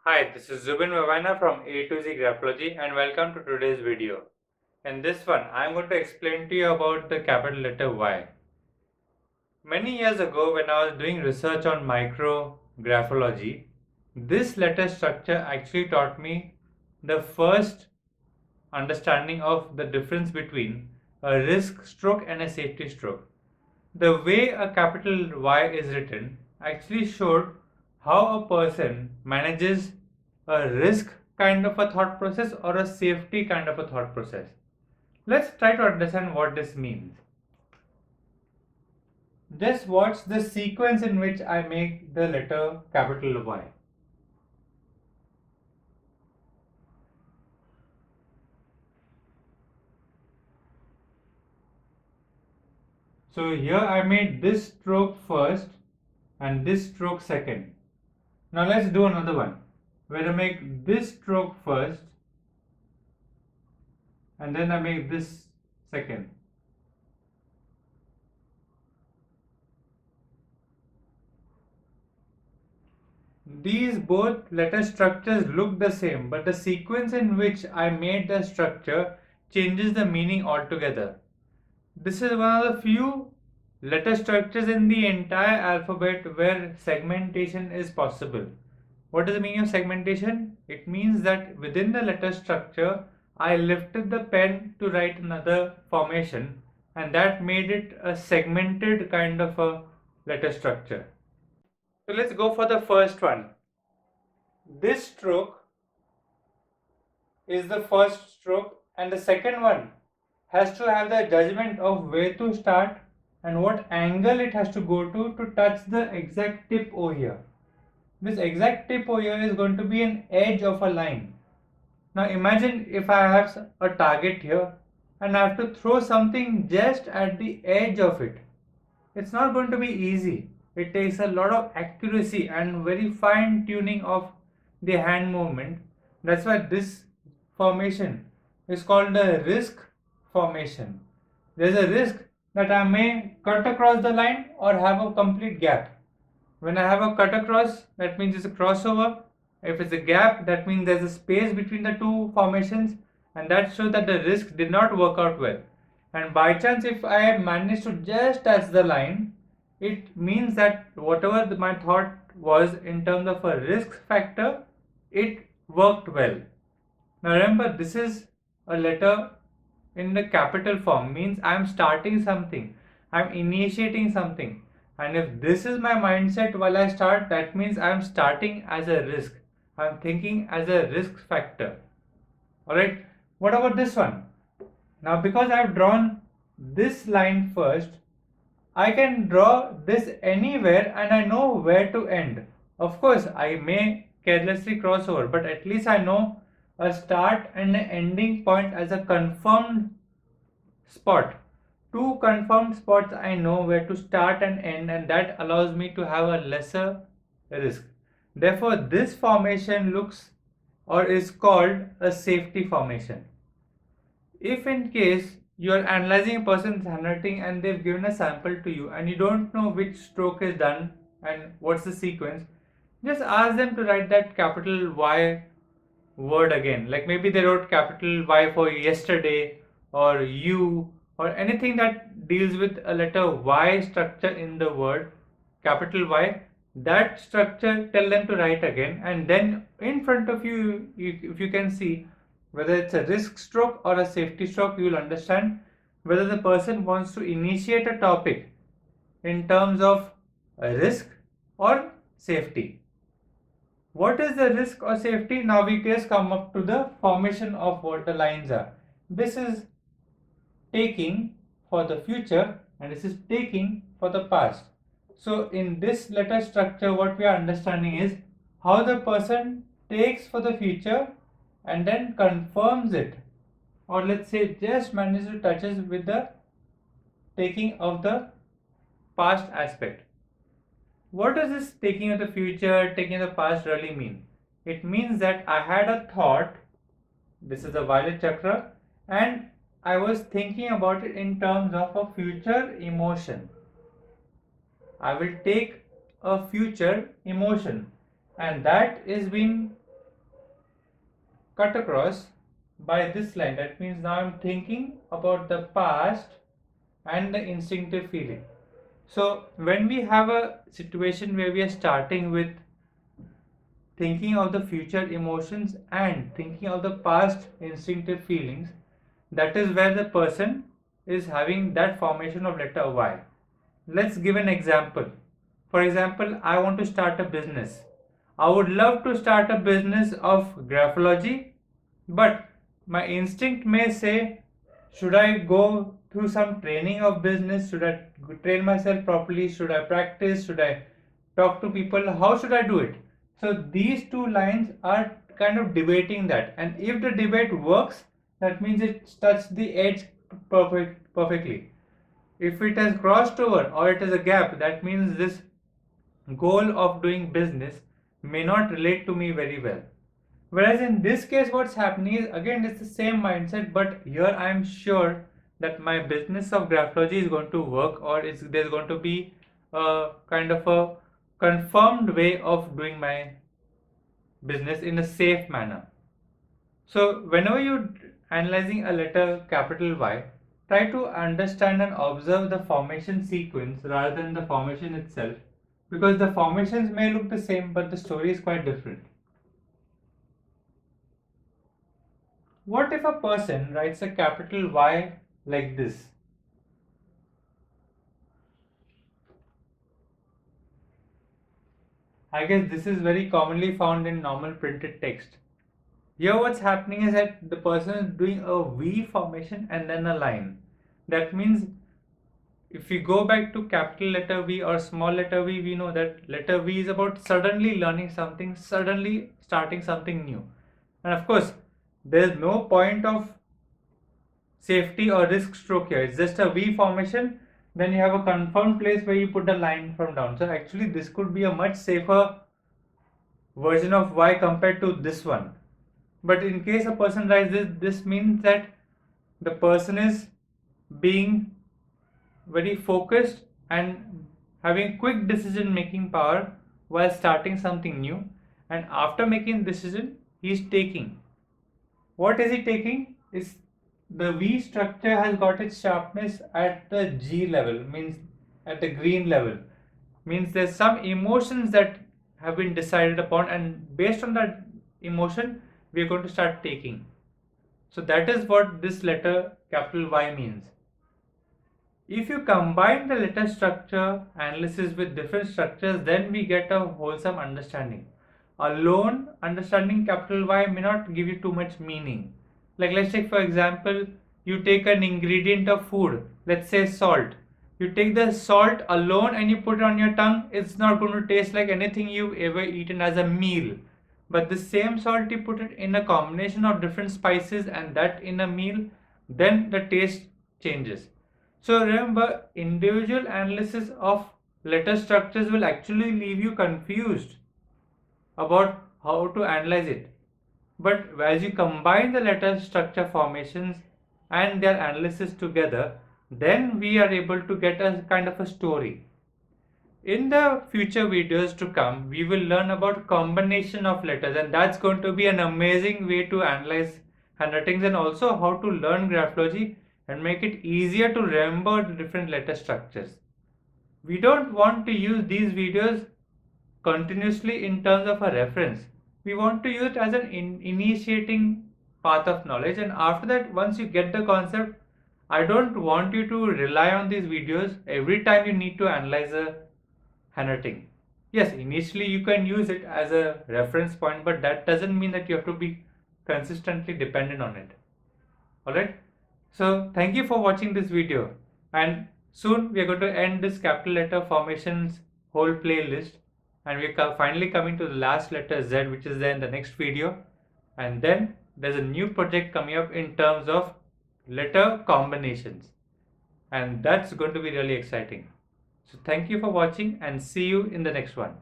Hi, this is Zubin Vevaina from A to Z Graphology and welcome to today's video. In this one, I am going to explain to you about the capital letter Y. Many years ago when I was doing research on micro graphology, this letter structure actually taught me the first understanding of the difference between a risk stroke and a safety stroke. The way a capital Y is written actually showed how a person manages a risk kind of a thought process or a safety kind of a thought process. Let's try to understand what this means. Just watch the sequence in which I make the letter capital Y. So here I made this stroke first and this stroke second. Now let's do another one where I make this stroke first and then I make this second. These both letter structures look the same, but the sequence in which I made the structure changes the meaning altogether. This is one of the few letter structures in the entire alphabet where segmentation is possible. What is the meaning of segmentation? It means that within the letter structure, I lifted the pen to write another formation, and that made it a segmented kind of a letter structure. So let's go for the first one. This stroke is the first stroke, and the second one has to have the judgment of where to start and what angle it has to go to touch the exact tip over here. This exact tip over here is going to be an edge of a line. Now imagine if I have a target here and I have to throw something just at the edge of it. It's not going to be easy. It takes a lot of accuracy and very fine tuning of the hand movement. That's why this formation is called a risk formation. There's a risk that I may cut across the line or have a complete gap. When I have a cut across, that means it's a crossover. If it's a gap, that means there's a space between the two formations, and that shows that the risk did not work out well. And by chance, if I manage to just touch the line, it means that whatever my thought was in terms of a risk factor, it worked well. Now remember, this is a letter in the capital form, means I'm starting something, I'm initiating something. And if this is my mindset while I start, that means I'm starting as a risk. I'm thinking as a risk factor. Alright, what about this one? Now, because I've drawn this line first, I can draw this anywhere and I know where to end. Of course, I may carelessly cross over, but at least I know a start and an ending point as a confirmed spot. Two confirmed spots I know where to start and end, and that allows me to have a lesser risk. Therefore, this formation looks or is called a safety formation. If in case you are analyzing a person's handwriting and they've given a sample to you and you don't know which stroke is done and what's the sequence, just ask them to write that capital Y word again. Like maybe they wrote capital Y for yesterday or you or anything that deals with a letter Y structure in the word capital Y. That structure, tell them to write again, and then in front of you, if you can see whether it's a risk stroke or a safety stroke, you will understand whether the person wants to initiate a topic in terms of a risk or safety. What is the risk or safety? Now we just come up to the formation of what the lines are. This is taking for the future and this is taking for the past. So in this letter structure, what we are understanding is how the person takes for the future and then confirms it, or let's say just manages to touches with the taking of the past aspect. What does this taking of the future, taking of the past really mean? It means that I had a thought, this is the violet chakra, and I was thinking about it in terms of a future emotion. I will take a future emotion, and that is being cut across by this line. That means now I'm thinking about the past and the instinctive feeling. So when we have a situation where we are starting with thinking of the future emotions and thinking of the past instinctive feelings, that is where the person is having that formation of letter Y. Let's give an example. For example, I want to start a business. I would love to start a business of graphology, but my instinct may say, should I go through some training of business? Should I train myself properly? Should I practice? Should I talk to people? How should I do it? So these two lines are kind of debating that, and if the debate works, that means it touched the edge perfectly. If it has crossed over or it is a gap, that means this goal of doing business may not relate to me very well. Whereas in this case, what's happening is again it's the same mindset, but here I am sure that my business of graphology is going to work, or there's going to be a kind of a confirmed way of doing my business in a safe manner. So whenever you're analyzing a letter capital Y, try to understand and observe the formation sequence rather than the formation itself, because the formations may look the same but the story is quite different. What if a person writes a capital Y like this? I guess this is very commonly found in normal printed text. Here what's happening is that the person is doing a V formation and then a line. That means if we go back to capital letter V or small letter v, we know that letter V is about suddenly learning something, suddenly starting something new. And of course, there is no point of safety or risk stroke here. It's just a V formation. Then you have a confirmed place where you put a line from down. So actually this could be a much safer version of Y compared to this one. But in case a person writes this means that the person is being very focused and having quick decision making power while starting something new, and after making decision he is taking. What is he taking? Is the V structure has got its sharpness at the G level, means at the green level, means there's some emotions that have been decided upon, and based on that emotion we are going to start taking. So that is what this letter capital Y means. If you combine the letter structure analysis with different structures, then we get a wholesome understanding. Alone understanding capital Y may not give you too much meaning. Like let's take for example, you take an ingredient of food, let's say salt. You take the salt alone and you put it on your tongue, it's not going to taste like anything you've ever eaten as a meal. But the same salt you put it in a combination of different spices and that in a meal, then the taste changes. So remember, individual analysis of letter structures will actually leave you confused about how to analyze it. But as you combine the letter structure formations and their analysis together, then we are able to get a kind of a story. In the future videos to come, we will learn about combination of letters, and that's going to be an amazing way to analyze handwritings, and also how to learn graphology and make it easier to remember the different letter structures. We don't want to use these videos continuously in terms of a reference. We want to use it as an initiating path of knowledge, and after that, once you get the concept, I don't want you to rely on these videos every time you need to analyze a handwriting. Yes, initially you can use it as a reference point, but that doesn't mean that you have to be consistently dependent on it. Alright, so thank you for watching this video, and soon we are going to end this capital letter formations whole playlist, and we are finally coming to the last letter Z, which is there in the next video. And then there's a new project coming up in terms of letter combinations, and that's going to be really exciting. So thank you for watching and see you in the next one.